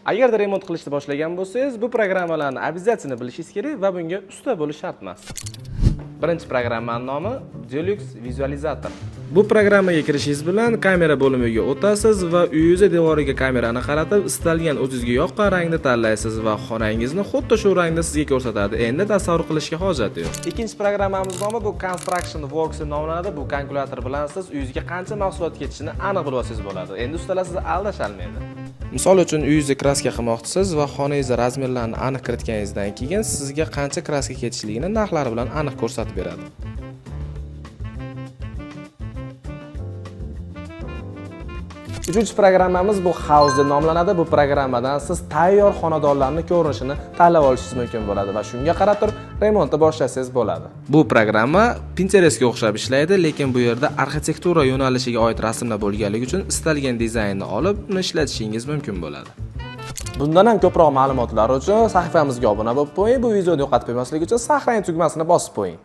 Agarda remont qilishni boshlagan bo'lsangiz, bu programmalarni обязательно bilishingiz kerak va bunga usta bo'lish shart emas. Birinchi programmaning nomi Deluxe Visualizator. Bu programmaga kirishingiz bilan kamera bo'limiga o'tasiz va uyingiz devoriga kamerani qaratib, istalgan o'zingizga yoqqan rangni tanlaysiz va xonangizni xuddi shu rangda sizga ko'rsatadi. Endi tasavvur qilishga hojat yo'q. Ikkinchi programmamiz nomi bu Construction Works nomlanadi. Bu kalkulyator bilan siz uyingizga qancha mahsulot ketishini aniq bilib olsangiz bo'ladi. Endi ustalar sizni aldasholmaydi. Misol uchun uyingizga kraska qilmoqchisiz va xonangiz razmerlarini aniq kiritganingizdan keyin sizga qancha kraska ketishligini narxlari bilan aniq ko'rsatib beradi. Uchinchi programmamiz bu House deb nomlanadi. Bu programmadan siz tayyor xonadonlarning ko'rinishini tanlab olishingiz mumkin bo'ladi va shunga qarab turib remontni boshlasangiz bo'ladi. Bu programma Pinterestga o'xshab ishlaydi, lekin bu yerda arxitektura yo'nalishiga oid rasmlar bo'lganligi uchun istalgan dizaynni olib, uni ishlatishingiz mumkin bo'ladi. Bundan ham ko'proq ma'lumotlar uchun sahifamizga obuna bo'lib qo'ying. Bu videoni yo'qotib qo'ymaslik uchun saqlang tugmasini bosib qo'ying.